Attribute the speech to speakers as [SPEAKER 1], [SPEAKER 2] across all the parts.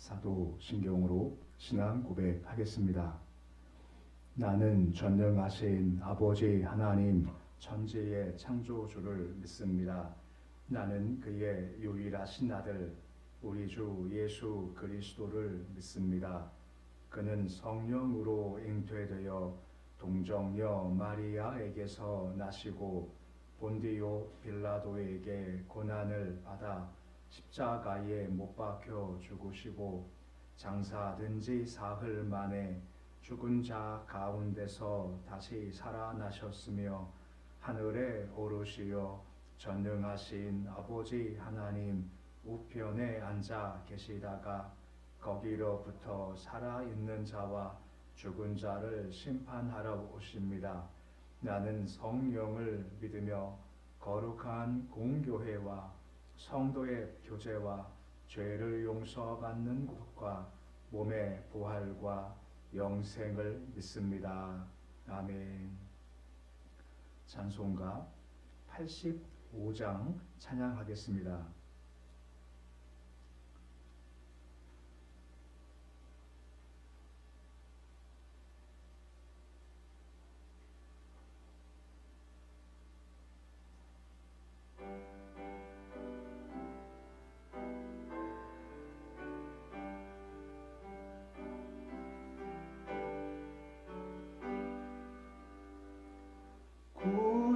[SPEAKER 1] 사도신경으로 신앙 고백하겠습니다. 나는 전능하신 아버지 하나님 천지의 창조주를 믿습니다. 나는 그의 유일하신 아들 우리 주 예수 그리스도를 믿습니다. 그는 성령으로 잉태되어 동정녀 마리아에게서 나시고 본디오 빌라도에게 고난을 받아 십자가에 못 박혀 죽으시고 장사된 지 사흘 만에 죽은 자 가운데서 다시 살아나셨으며 하늘에 오르시어 전능하신 아버지 하나님 우편에 앉아 계시다가 거기로부터 살아있는 자와 죽은 자를 심판하러 오십니다. 나는 성령을 믿으며 거룩한 공교회와 성도의 교제와 죄를 용서받는 것과 몸의 부활과 영생을 믿습니다. 아멘. 찬송가 85장 찬양하겠습니다.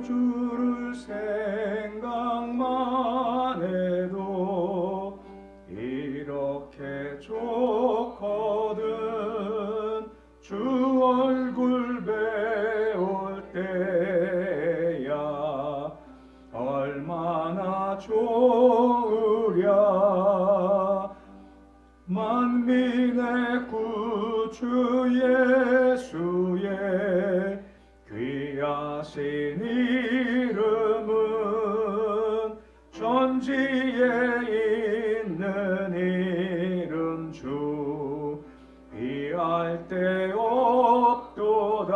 [SPEAKER 2] 구주를 생각만 해도 이렇게 좋거든. 주 얼굴 배울 때야 얼마나 좋으랴. 만민의 구주 예수의 귀하신 이름은 전지에 있는 이름 주 비할 데 없도다.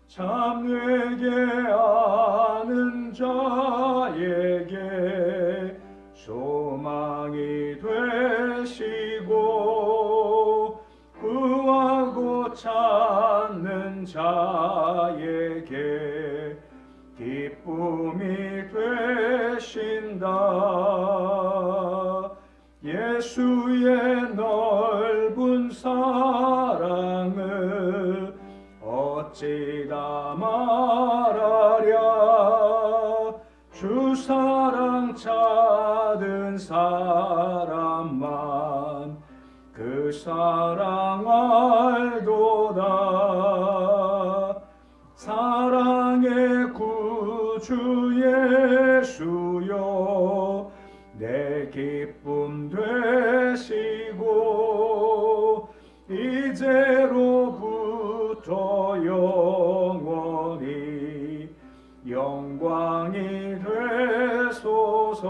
[SPEAKER 2] 참되게 아는 자에게 소망이 되시고 구하고 찾는 자에게 기쁨이 되신다. 예수의 넓은 사랑을 어찌 다 말하랴. 주 사랑 찾은 사람만 그 사랑 알도다. 사랑의 구주 예수여 내 기쁨 되시고 이제로부터 영원히 영광이 되소서.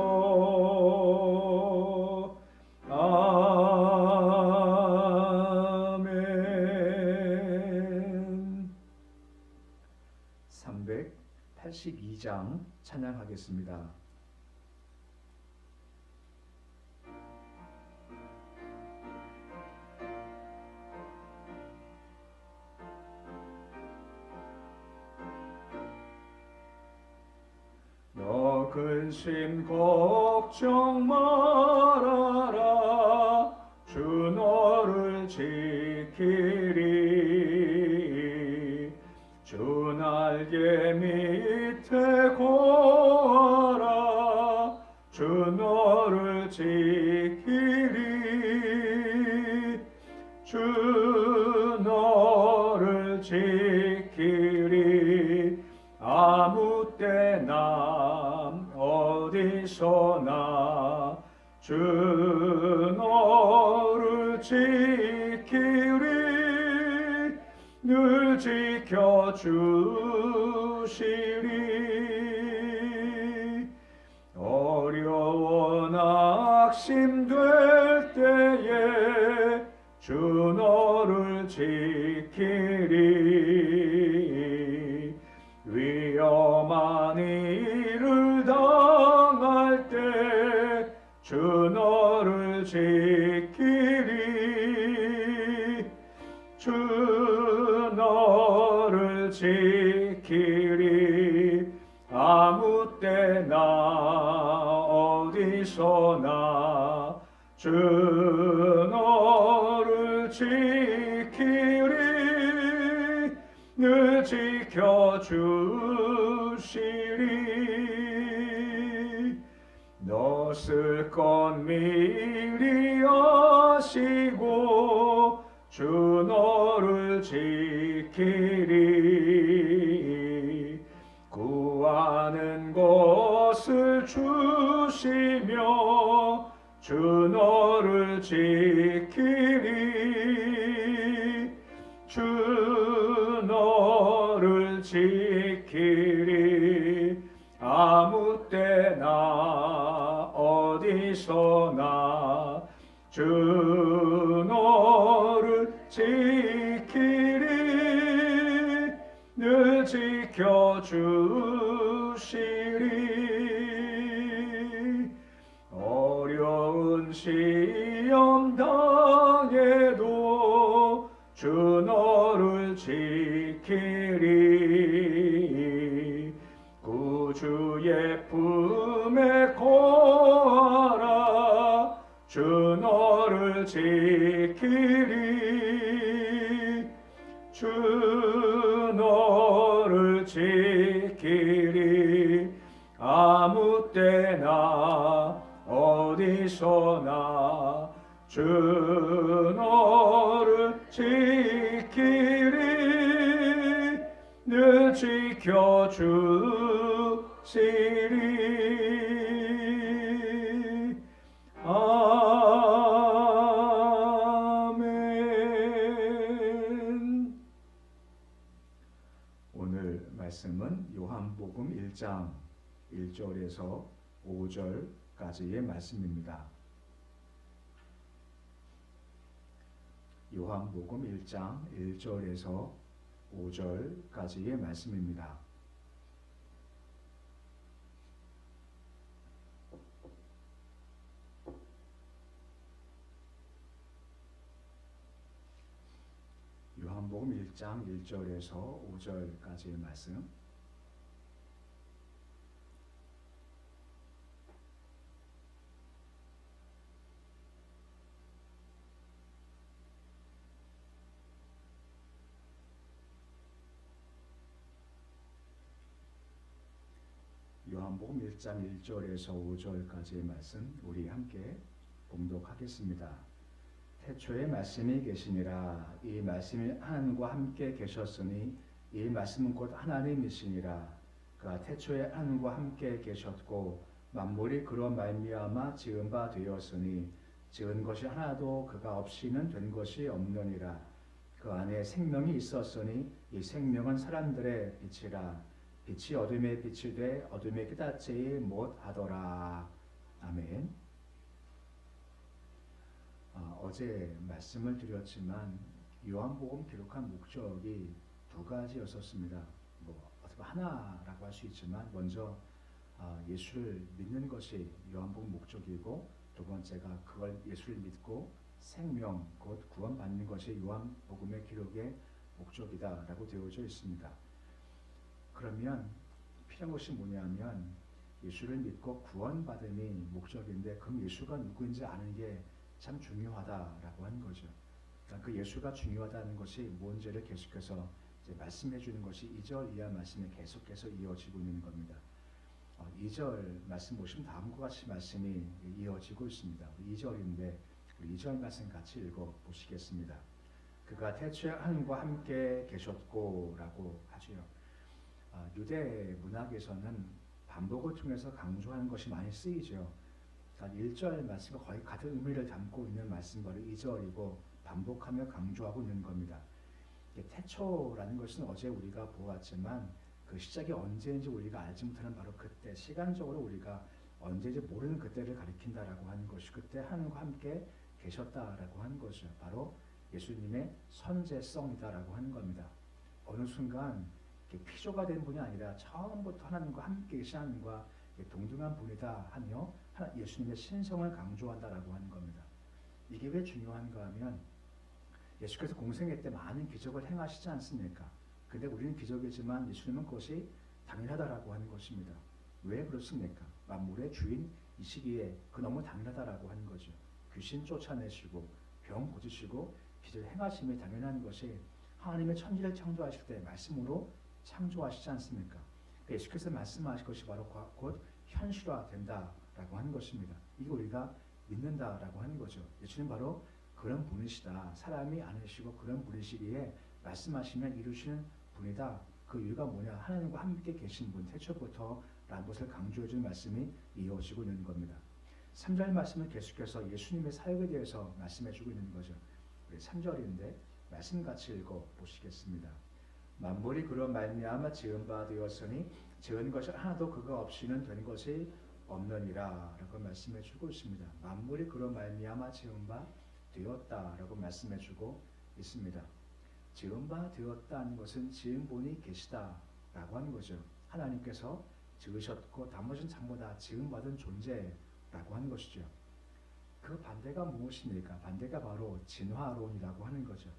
[SPEAKER 2] 아멘.
[SPEAKER 1] 382장 찬양하겠습니다.
[SPEAKER 2] 너 근심 걱정 말아라. 주 너를 지키리. 주 날개 밑에 거하라. 주 너를 지키리. 주 너를 지키리. 아무 때나 어디서나 주 너를 지키리. 늘 지켜주시리. 어려워 낙심될 때에 주 너를 지키리. 위험한 일을 당할 때 주 너를 지키리. 주 너를 지키리 아무 때나 어디서나 주 너를 지키리 늘 지켜주시리 너 쓸 것 미리 아시고 주 너를 지키리 구하는 것을 주시며 주 너를 지키리 주 너를 지키리 아무 때나 어디서나 주 너를 지키리 늘 지켜주시리 어려운 시험 당해도 주 너를 지키리 구주의 품에 거하라 주 너를 지키리 주 너를 지키리 아무 때나 어디서나 주 너를 지키리 늘 지켜주시리 아멘.
[SPEAKER 1] 오늘 말씀은 요한복음 1장 1절에서 5절까지의 말씀입니다. 요한복음 1장 1절에서 5절까지의 말씀입니다. 요한복음 1장 1절에서 5절까지의 말씀. 요한복음 1장 1절에서 5절까지의 말씀 우리 함께 봉독하겠습니다. 태초에 말씀이 계시니라 이 말씀이 하나님과 함께 계셨으니 이 말씀은 곧 하나님이시니라 그가 태초에 하나님과 함께 계셨고 만물이 그로 말미암아 지은 바 되었으니 지은 것이 하나도 그가 없이는 된 것이 없느니라 그 안에 생명이 있었으니 이 생명은 사람들의 빛이라 빛이 어둠에 빛이 돼 어둠에 깨닫지 못하더라. 아멘. 어제 말씀을 드렸지만 요한복음 기록한 목적이 두 가지였었습니다. 어떻게 하나라고 할 수 있지만 먼저 예수를 믿는 것이 요한복음 목적이고 두 번째가 그걸 예수를 믿고 생명 곧 구원받는 것이 요한복음의 기록의 목적이다라고 되어져 있습니다. 그러면 필요한 것이 뭐냐면 예수를 믿고 구원받음이 목적인데 그럼 예수가 누구인지 아는 게 참 중요하다라고 하는 거죠. 그러니까 그 예수가 중요하다는 것이 뭔지를 계속해서 이제 말씀해 주는 것이 2절 이하 말씀이 계속해서 이어지고 있는 겁니다. 2절 말씀 보시면 다음과 같이 말씀이 이어지고 있습니다. 2절인데 2절 말씀 같이 읽어 보시겠습니다. 그가 태초에 하나님과 함께 계셨고 라고 하지요. 유대 문학에서는 반복을 통해서 강조하는 것이 많이 쓰이죠. 1절 말씀과 거의 같은 의미를 담고 있는 말씀 바로 2절이고 반복하며 강조하고 있는 겁니다. 태초라는 것은 어제 우리가 보았지만 그 시작이 언제인지 우리가 알지 못하는 바로 그때 시간적으로 우리가 언제인지 모르는 그때를 가리킨다라고 하는 것이 그때 하나님과 함께 계셨다라고 하는 것이죠. 바로 예수님의 선제성이다라고 하는 겁니다. 어느 순간 피조가 된 분이 아니라 처음부터 하나님과 함께 계신 하나님과 동등한 분이다 하며 예수님의 신성을 강조한다라고 하는 겁니다. 이게 왜 중요한가 하면 예수께서 공생애 때 많은 기적을 행하시지 않습니까? 근데 우리는 기적이지만 예수님은 그것이 당연하다라고 하는 것입니다. 왜 그렇습니까? 만물의 주인이시기에 그 너무 당연하다라고 하는 거죠. 귀신 쫓아내시고 병 고치시고 기적을 행하심이 당연한 것이 하나님의 천지를 창조하실 때 말씀으로 창조하시지 않습니까? 예수께서 말씀하실 것이 바로 곧 현실화된다라고 하는 것입니다. 이게 우리가 믿는다라고 하는 거죠. 예수님 바로 그런 분이시다. 사람이 아니시고 그런 분이시기에 말씀하시면 이루시는 분이다. 그 이유가 뭐냐? 하나님과 함께 계신 분, 태초부터라는 것을 강조해 주는 말씀이 이어지고 있는 겁니다. 3절 말씀은 계속해서 예수님의 사역에 대해서 말씀해 주고 있는 거죠. 우리 3절인데 말씀 같이 읽어 보시겠습니다. 만물이 그로 말미암아 지은 바 되었으니 지은 것이 하나도 그가 없이는 된 것이 없느니라 라고 말씀해 주고 있습니다. 만물이 그로 말미암아 지은 바 되었다라고 말씀해 주고 있습니다. 지은 바 되었다는 것은 지은 분이 계시다라고 하는 거죠. 하나님께서 지으셨고 나머지는 전부 다 지음받은 존재라고 하는 것이죠. 그 반대가 무엇입니까? 반대가 바로 진화론이라고 하는 거죠.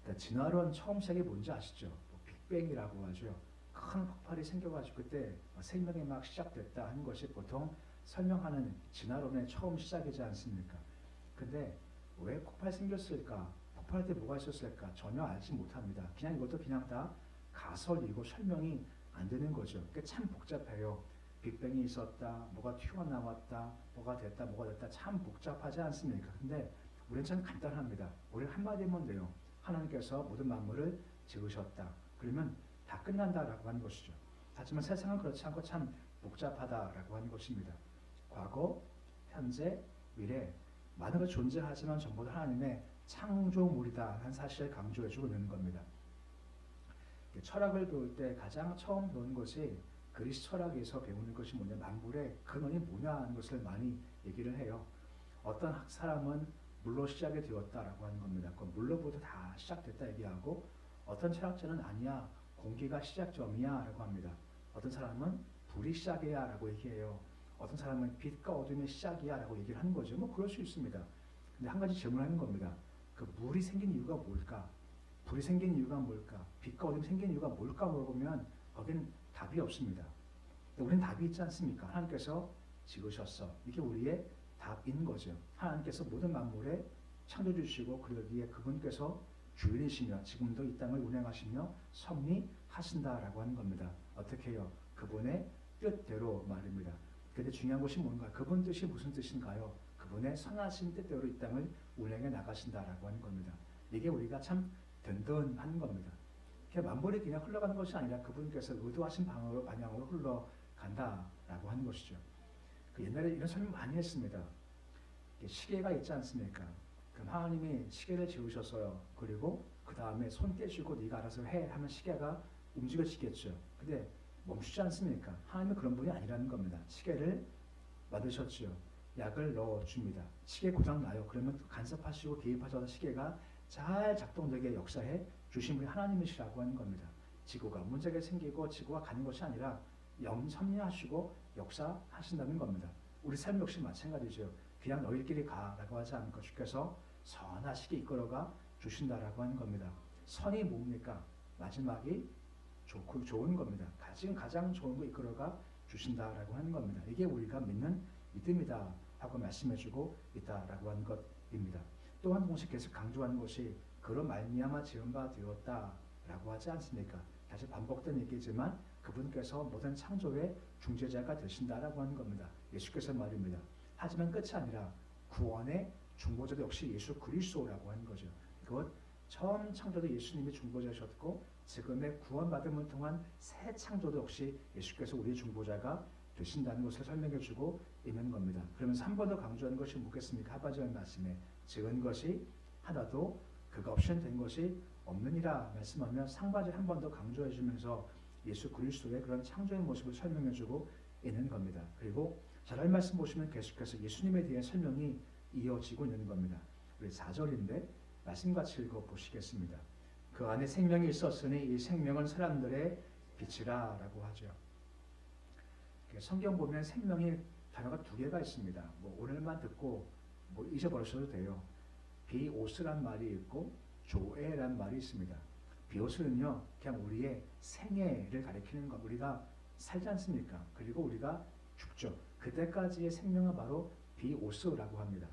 [SPEAKER 1] 그러니까 진화론 처음 시작이 뭔지 아시죠? 빅뱅이라고 하죠. 큰 폭발이 생겨가지고 그때 생명이 막 시작됐다 하는 것이 보통 설명하는 진화론의 처음 시작이지 않습니까? 근데 왜 폭발이 생겼을까? 폭발할 때 뭐가 있었을까? 전혀 알지 못합니다. 그냥 이것도 그냥 다 가설이고 설명이 안 되는 거죠. 그게 참 복잡해요. 빅뱅이 있었다, 뭐가 튀어나왔다, 뭐가 됐다, 참 복잡하지 않습니까? 근데 우리는 참 간단합니다. 우리는 한마디면 돼요. 하나님께서 모든 만물을 지으셨다. 그러면 다 끝난다라고 하는 것이죠. 하지만 세상은 그렇지 않고 참 복잡하다라고 하는 것입니다. 과거, 현재, 미래 많은 것 존재하지만 전부 다 하나님의 창조물이다 하는 사실을 강조해주고 있는 겁니다. 철학을 배울 때 가장 처음 배우는 것이 그리스 철학에서 배우는 것이 뭐냐, 만물의 근원이 뭐냐 하는 것을 많이 얘기를 해요. 어떤 사람은 물로 시작이 되었다라고 하는 겁니다. 그 물로부터 다 시작됐다 얘기하고, 어떤 철학자는 아니야, 공기가 시작점이야 라고 합니다. 어떤 사람은 불이 시작이야 라고 얘기해요. 어떤 사람은 빛과 어둠의 시작이야 라고 얘기를 하는 거죠. 뭐 그럴 수 있습니다. 근데 한 가지 질문하는 겁니다. 그 물이 생긴 이유가 뭘까? 불이 생긴 이유가 뭘까? 빛과 어둠이 생긴 이유가 뭘까 물어보면 거기는 답이 없습니다. 우리는 답이 있지 않습니까? 하나님께서 지으셨어. 이게 우리의 답인 거죠. 하나님께서 모든 만물에 창조주시고 그리고 여기에 그분께서 주인이시며 지금도 이 땅을 운행하시며 섭리하신다라고 하는 겁니다. 어떻게 해요? 그분의 뜻대로 말입니다. 그런데 중요한 것이 뭔가? 그분 뜻이 무슨 뜻인가요? 그분의 선하신 뜻대로 이 땅을 운행해 나가신다라고 하는 겁니다. 이게 우리가 참 든든한 겁니다. 만물이 그냥 흘러가는 것이 아니라 그분께서 의도하신 방향으로 흘러간다라고 하는 것이죠. 옛날에 이런 설명 많이 했습니다. 시계가 있지 않습니까? 그럼 하나님이 시계를 지으셨어요. 그리고 그 다음에 손 떼시고 네가 알아서 해 하면 시계가 움직여지겠죠. 근데 멈추지 않습니까? 하나님은 그런 분이 아니라는 겁니다. 시계를 만드셨죠. 약을 넣어줍니다. 시계 고장나요. 그러면 간섭하시고 개입하셔서 시계가 잘 작동되게 역사해 주신 분이 하나님이시라고 하는 겁니다. 지구가 문제가 생기고 지구가 가는 것이 아니라 섭리하시고 역사하신다는 겁니다. 우리 삶 역시 마찬가지죠. 그냥 너희끼리 가라고 하지 않고 주께서 선하시게 이끌어가 주신다라고 하는 겁니다. 선이 뭡니까? 마지막이 좋은 겁니다. 지금 가장 좋은 거 이끌어가 주신다라고 하는 겁니다. 이게 우리가 믿는 믿음이다 하고 말씀해주고 있다라고 하는 것입니다. 또한 동시에 계속 강조하는 것이 그런 말미암아 지은 바 되었다라고 하지 않습니까? 다시 반복된 얘기지만 그분께서 모든 창조의 중재자가 되신다라고 하는 겁니다. 예수께서 말입니다. 하지만 끝이 아니라 구원의 중보자도 역시 예수 그리스도라고 하는 거죠. 그것 처음 창조도 예수님이 중보자셨고 지금의 구원받음을 통한 새 창조도 역시 예수께서 우리의 중보자가 되신다는 것을 설명해주고 있는 겁니다. 그러면서 한 번 더 강조하는 것이 뭐겠습니까? 하반절 말씀에 지은 것이 하나도 그가 없이는 된 것이 없느니라 말씀하며 상반절 한 번 더 강조해주면서 예수 그리스도의 그런 창조의 모습을 설명해주고 있는 겁니다. 그리고 잘 말씀 보시면 계속해서 예수님에 대한 설명이 이어지고 있는 겁니다. 우리 4절인데 말씀같이 읽어보시겠습니다. 그 안에 생명이 있었으니 이 생명은 사람들의 빛이라 라고 하죠. 성경 보면 생명이 단어가 두 개가 있습니다. 오늘만 듣고 잊어버리셔도 돼요. 비오스란 말이 있고 조에란 말이 있습니다. 비오스는요, 그냥 우리의 생애를 가리키는 것. 우리가 살지 않습니까? 그리고 우리가 죽죠. 그때까지의 생명은 바로 비오스라고 합니다.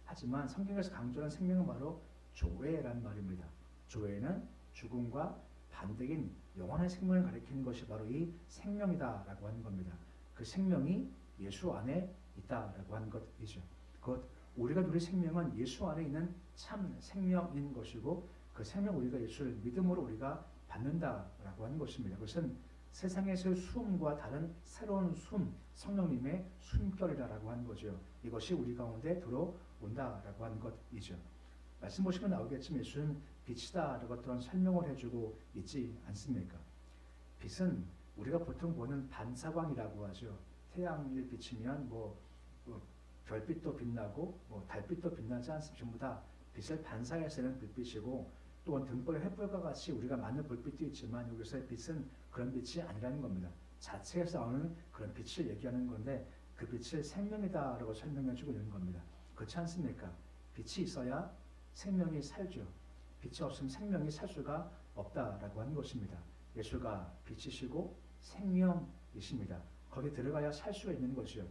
[SPEAKER 1] 하지만 성경에서 강조하는 생명은 바로 조에란 말입니다. 조에는 죽음과 반대인 영원한 생명을 가리키는 것이 바로 이 생명이다라고 하는 겁니다. 그 생명이 예수 안에 있다라고 하는 것이죠. 곧 우리가 누릴 생명은 예수 안에 있는 참 생명인 것이고 그 생명 우리가 예수를 믿음으로 우리가 받는다라고 하는 것입니다. 그것은 세상에서의 숨과 다른 새로운 숨, 성령님의 숨결이라고 하는 거죠. 이것이 우리 가운데 들어온다라고 하는 것이죠. 말씀 보시면 나오겠지만 예수는 빛이다라고 어떤 설명을 해주고 있지 않습니까? 빛은 우리가 보통 보는 반사광이라고 하죠. 태양을 비치면 별빛도 빛나고 달빛도 빛나지 않습니까? 전부 다 빛을 반사해서 는 불빛이고 또한 등불의 횃불과 같이 우리가 맞는 불빛도 있지만 여기서의 빛은 그런 빛이 아니라는 겁니다. 자체에서 나오는 그런 빛을 얘기하는 건데 그 빛을 생명이다라고 설명해주고 있는 겁니다. 그렇지 않습니까? 빛이 있어야 생명이 살죠. 빛이 없으면 생명이 살 수가 없다라고 하는 것입니다. 예수가 빛이시고 생명이십니다. 거기에 들어가야 살 수가 있는 것이요.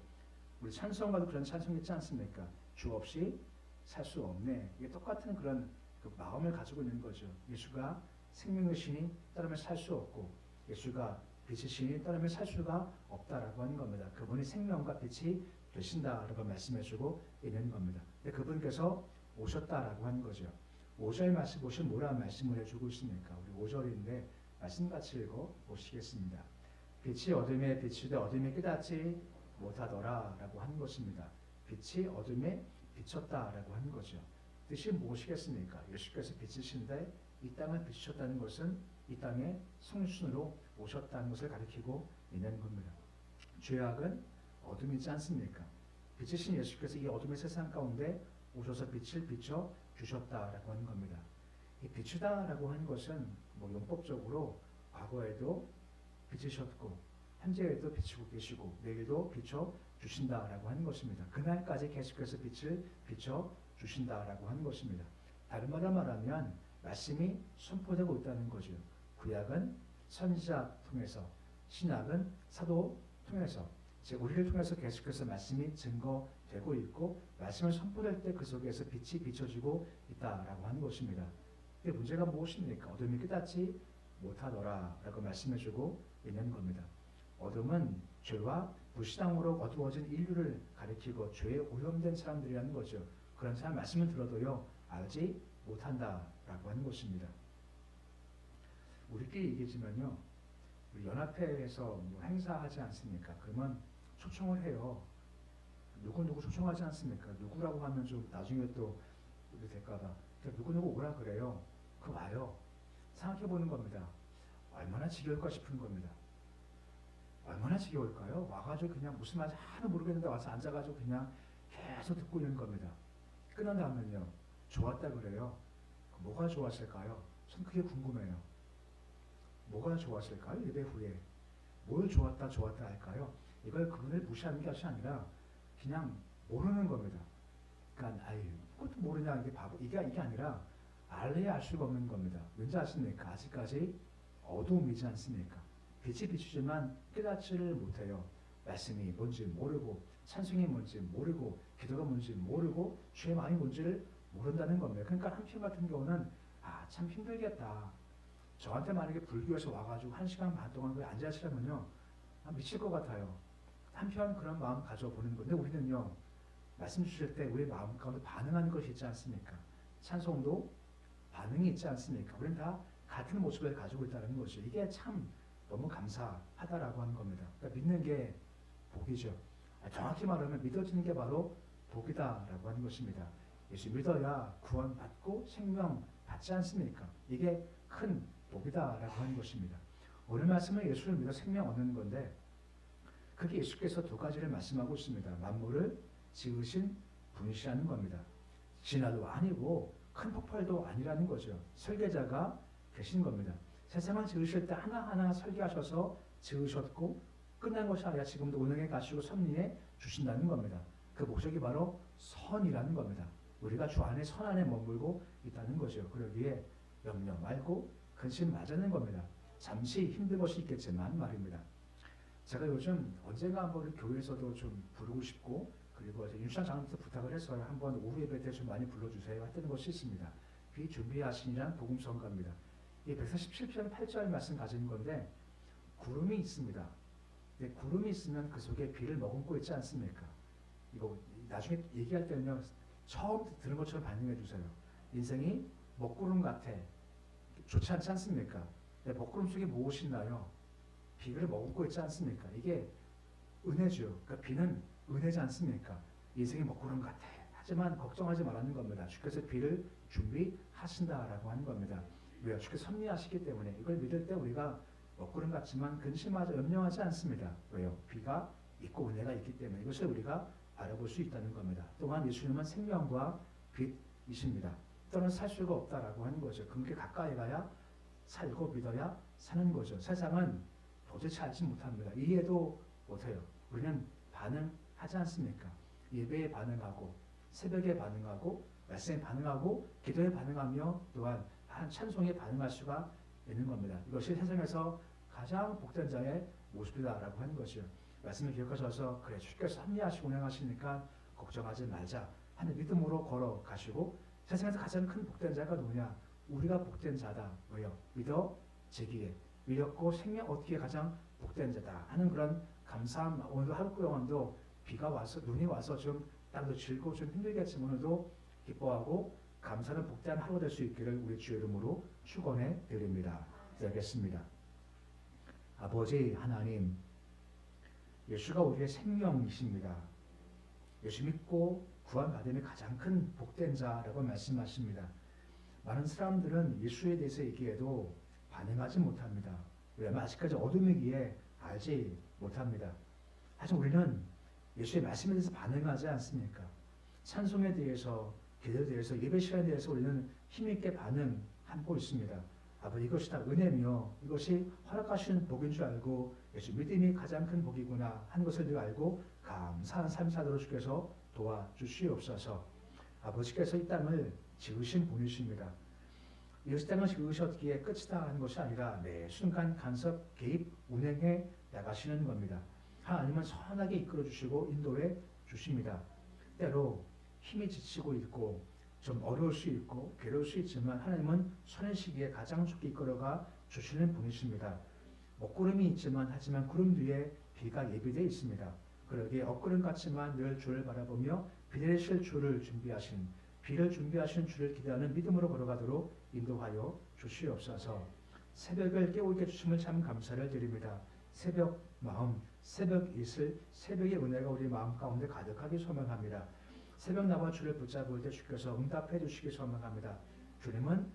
[SPEAKER 1] 우리 찬송가도 그런 찬송 있지 않습니까? 주 없이 살 수 없네. 이게 똑같은 그런 그 마음을 가지고 있는 거죠. 예수가 생명이시니 따르면 살 수 없고 예수가 빛이시니 따르면 살 수가 없다라고 하는 겁니다. 그분이 생명과 빛이 되신다라고 말씀해주고 있는 겁니다. 근데 그분께서 오셨다라고 하는 거죠. 5절 말씀 보시면 뭐라 말씀을 해주고 있습니까? 우리 5절인데 말씀 같이 읽어 보시겠습니다. 빛이 어둠에 비추되 어둠이 깨닫지 못하더라 라고 하는 것입니다. 빛이 어둠에 비쳤다라고 하는 거죠. 뜻이 무엇이겠습니까? 예수께서 빛이신데 이 땅을 비추셨다는 것은 이 땅에 성신으로 오셨다는 것을 가리키고 있는 겁니다. 죄악은 어둠이지 않습니까? 빛이신 예수께서 이 어둠의 세상 가운데 오셔서 빛을 비춰 주셨다라고 하는 겁니다. 이 비추다라고 하는 것은 용법적으로 과거에도 비추셨고 현재에도 비추고 계시고 내일도 비춰 주신다라고 하는 것입니다. 그날까지 계속해서 빛을 비춰 주신다라고 하는 것입니다. 다른 말로 말하면 말씀이 선포되고 있다는 거죠. 구약은 선지자 통해서, 신약은 사도 통해서, 즉 우리를 통해서 계속해서 말씀이 증거되고 있고 말씀을 선포될 때 그 속에서 빛이 비춰지고 있다라고 하는 것입니다. 근데 문제가 무엇입니까? 어둠이 깨닫지 못하더라라고 말씀해주고 있는 겁니다. 어둠은 죄와 불신앙으로 어두워진 인류를 가리키고 죄에 오염된 사람들이라는 거죠. 그런 사람 말씀을 들어도요 알지 못한다라고 하는 것입니다. 우리끼리 얘기지만요, 우리 연합회에서 행사하지 않습니까? 그러면 초청을 해요. 누구 초청하지 않습니까? 누구라고 하면 좀 나중에 또 우리 될까봐 누구 오라 그래요. 그 와요. 생각해 보는 겁니다. 얼마나 지겨울까 싶은 겁니다. 얼마나 지겨울까요? 와가지고 그냥 무슨 말인지 하나도 모르겠는데 와서 앉아가지고 그냥 계속 듣고 있는 겁니다. 끝난 다음에는요, 좋았다 그래요. 뭐가 좋았을까요? 전 그게 궁금해요. 뭐가 좋았을까요? 예배 후에 뭘 좋았다 할까요? 이걸 그분을 무시하는 것이 아니라 그냥 모르는 겁니다. 그러니까 그것도 모르냐 이게 바보 이게 아니라 알래야 알 수가 없는 겁니다. 왠지 아십니까? 아직까지 어두움이지 않습니까? 빛이 비추지만 깨닫지를 못해요. 말씀이 뭔지 모르고 찬송이 뭔지 모르고 기도가 뭔지 모르고 주의 마음이 뭔지를 모른다는 겁니다. 그러니까 한편 같은 경우는 참 힘들겠다. 저한테 만약에 불교에서 와가지고 1시간 반 동안 앉아 있으려면요 미칠 것 같아요. 한편 그런 마음 가져보는 건데 우리는요 말씀 주실 때 우리 마음 가운데 반응하는 것이 있지 않습니까? 찬송도 반응이 있지 않습니까? 우리는 다 같은 모습을 가지고 있다는 거죠. 이게 참 너무 감사하다라고 하는 겁니다. 그러니까 믿는 게 복이죠. 정확히 말하면 믿어지는 게 바로 복이다라고 하는 것입니다. 예수 믿어야 구원받고 생명 받지 않습니까? 이게 큰 복이다라고 하는 것입니다. 오늘 말씀은 예수를 믿어 생명 얻는 건데 그게 예수께서 두 가지를 말씀하고 있습니다. 만물을 지으신 분이시라는 겁니다. 진화도 아니고 큰 폭발도 아니라는 거죠. 설계자가 계신 겁니다. 세상을 지으실 때 하나하나 설계하셔서 지으셨고 끝난 것이 아니라 지금도 운행해 가시고 섭리해 주신다는 겁니다. 그 목적이 바로 선이라는 겁니다. 우리가 주 안에 선 안에 머물고 있다는 거죠. 그러기에 염려 말고 근심 말자는 겁니다. 잠시 힘든 것이 있겠지만 말입니다. 제가 요즘 언젠가 한번 교회에서도 좀 부르고 싶고, 그리고 윤찬 장로님한테 부탁을 해서 한번 오후 예배 때 좀 많이 불러주세요 했던 것이 있습니다. 그 준비하시니란 복음성가입니다. 이 147편 8절 말씀 가진 건데, 구름이 있습니다. 근데 구름이 있으면 그 속에 비를 머금고 있지 않습니까? 이거 나중에 얘기할 때는요, 처음 들은 것처럼 반응해 주세요. 인생이 먹구름 같아. 좋지 않지 않습니까? 근데 먹구름 속에 무엇이 있나요? 비를 머금고 있지 않습니까? 이게 은혜죠. 그러니까 비는 은혜지 않습니까? 인생이 먹구름 같아. 하지만 걱정하지 말라는 겁니다. 주께서 비를 준비하신다라고 하는 겁니다. 왜요? 주께서 섭리하시기 때문에. 이걸 믿을 때 우리가 먹구름 같지만 근심하지 염려하지 않습니다. 왜요? 비가 있고 은혜가 있기 때문에 이것을 우리가 알아볼 수 있다는 겁니다. 또한 예수님은 생명과 빛이십니다. 또는 살 수가 없다라고 하는 거죠. 그렇게 가까이 가야 살고 믿어야 사는 거죠. 세상은 도대체 알지 못합니다. 이해도 못해요. 우리는 반응하지 않습니까? 예배에 반응하고, 새벽에 반응하고, 말씀에 반응하고, 기도에 반응하며, 또한 한 찬송에 반응할 수가 있는 겁니다. 이것이 세상에서 가장 복된 자의 모습이다라고 하는 것이요. 말씀을 기억하셔서 그래 주께서 합리하시고 운행하시니까 걱정하지 말자 하는 믿음으로 걸어가시고, 세상에서 가장 큰 복된 자가 누구냐? 우리가 복된 자다. 왜요? 믿어지기에 믿었고 생명 얻기에 가장 복된 자다 하는 그런 감사함. 오늘도 하루 영원도 비가 와서 눈이 와서 좀 땅도 질고 좀 힘들겠지만 오늘도 기뻐하고 감사는 복된 하루가 될 수 있기를 우리 주의 이름으로 축원해 드립니다. 기도하겠습니다. 아버지 하나님, 예수가 우리의 생명이십니다. 예수 믿고 구원받음이 가장 큰 복된 자라고 말씀하십니다. 많은 사람들은 예수에 대해서 얘기해도 반응하지 못합니다. 왜냐하면 아직까지 어둠이기에 알지 못합니다. 하지만 우리는 예수의 말씀에 대해서 반응하지 않습니까? 찬송에 대해서, 기도에 대해서, 예배 시간에 대해서 우리는 힘있게 반응하고 있습니다. 아버지, 이것이 다 은혜며 이것이 허락하신 복인 줄 알고 예수 믿음이 가장 큰 복이구나 하는 것을 늘 알고 감사한 삶 사도록 주께서 도와주시옵소서. 아버지께서 이 땅을 지으신 분이십니다. 이 땅을 지으셨기에 끝이다 하는 것이 아니라 매 순간 간섭, 개입, 운행해 나가시는 겁니다. 하나님은 선하게 이끌어 주시고 인도해 주십니다. 때로 힘이 지치고 있고 좀 어려울 수 있고 괴로울 수 있지만 하나님은 선의 시기에 가장 좋게 이끌어가 주시는 분이십니다. 먹구름이 있지만 하지만 구름 뒤에 비가 예비되어 있습니다. 그러기에 엇구름 같지만 늘 주를 바라보며 비 내리실 주를 준비하신, 비를 준비하신 주를 기대하는 믿음으로 걸어가도록 인도하여 주시옵소서. 새벽을 깨우게 주심을 참 감사를 드립니다. 새벽 마음, 새벽 이슬, 새벽의 은혜가 우리 마음 가운데 가득하게 소망합니다. 새벽 나와 주를 붙잡을 때 주께서 응답해 주시기 소망합니다. 주님은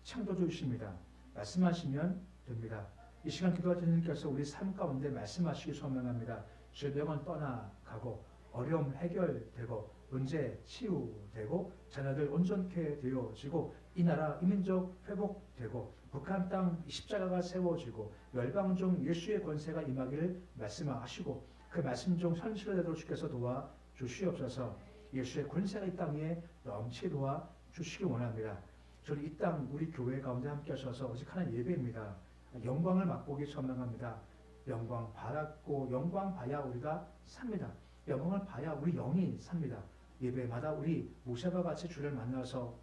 [SPEAKER 1] 창조주이십니다. 말씀하시면 됩니다. 이 시간 기도할 때 주님께서 우리 삶 가운데 말씀하시기 소망합니다. 질병은 떠나가고 어려움 해결되고 문제 치유되고 자녀들 온전케 되어지고 이 나라 이 민족 회복되고 북한 땅 십자가가 세워지고 열방 중 예수의 권세가 임하기를 말씀하시고 그 말씀 중 현실되도록 주께서 도와주시옵소서. 예수의 권세가 이 땅에 넘치 도와주시기 원합니다. 저는 이 땅 우리 교회 가운데 함께 하셔서 오직 하나님 예배입니다. 영광을 맛보기 소망합니다. 영광 받았고 영광 봐야 우리가 삽니다. 영광을 봐야 우리 영이 삽니다. 예배마다 우리 모세와 같이 주를 만나서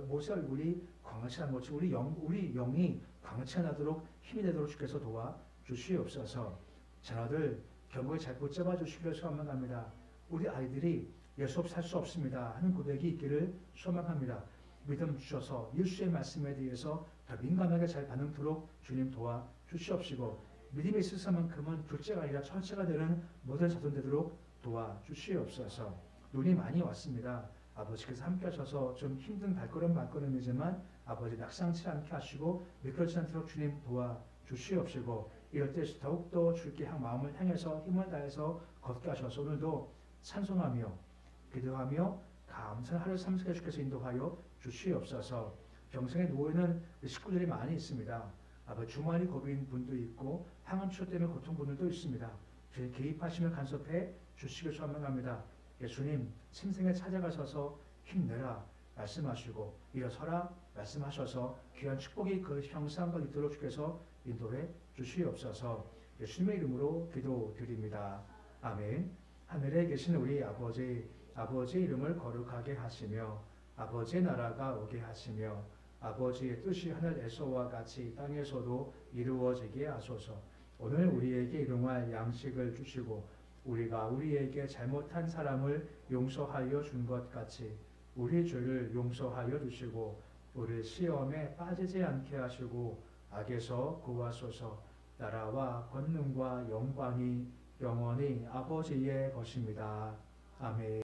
[SPEAKER 1] 모세 얼굴이 광채난 것이 우리 영이 광채나도록 힘이 되도록 주께서 도와주시옵소서. 자녀들 경고에 잘 붙잡아 주시기를 소망합니다. 우리 아이들이 예수 없이 살 수 없습니다 하는 고백이 있기를 소망합니다. 믿음 주셔서 예수의 말씀에 대해서 더 민감하게 잘 반응토록 주님 도와주시옵시고 믿음이 있을만큼은 둘째가 아니라 첫째가 되는 모든 자손 되도록 도와주시옵소서. 눈이 많이 왔습니다. 아버지께서 함께 하셔서 좀 힘든 발걸음이지만 아버지 낙상치 않게 하시고 미끄러지지 않도록 주님 도와주시옵시고 이럴 때 더욱더 주께 마음을 향해서 힘을 다해서 걷게 하셔서 오늘도 찬송하며 기도하며 감사한 하루 삶속에 주께서 인도하여 주시옵소서. 병상에 누워있는 식구들이 많이 있습니다. 아버지 주말이 고비인 분도 있고 항암치료 때문에 고통 분들도 있습니다. 주님 개입하시며 간섭해 주시길 소망합니다. 예수님 침생에 찾아가셔서 힘내라 말씀하시고 일어서라 말씀하셔서 귀한 축복이 그 형상과 있도록 주께서 인도해 주시옵소서. 예수님의 이름으로 기도드립니다. 아멘. 하늘에 계신 우리 아버지의 이름을 거룩하게 하시며 아버지의 나라가 오게 하시며 아버지의 뜻이 하늘에서와 같이 땅에서도 이루어지게 하소서. 오늘 우리에게 일용할 양식을 주시고 우리가 우리에게 잘못한 사람을 용서하여 준 것 같이 우리 죄를 용서하여 주시고 우리 시험에 빠지지 않게 하시고 악에서 구하소서. 나라와 권능과 영광이 영원히 아버지의 것입니다. 아멘.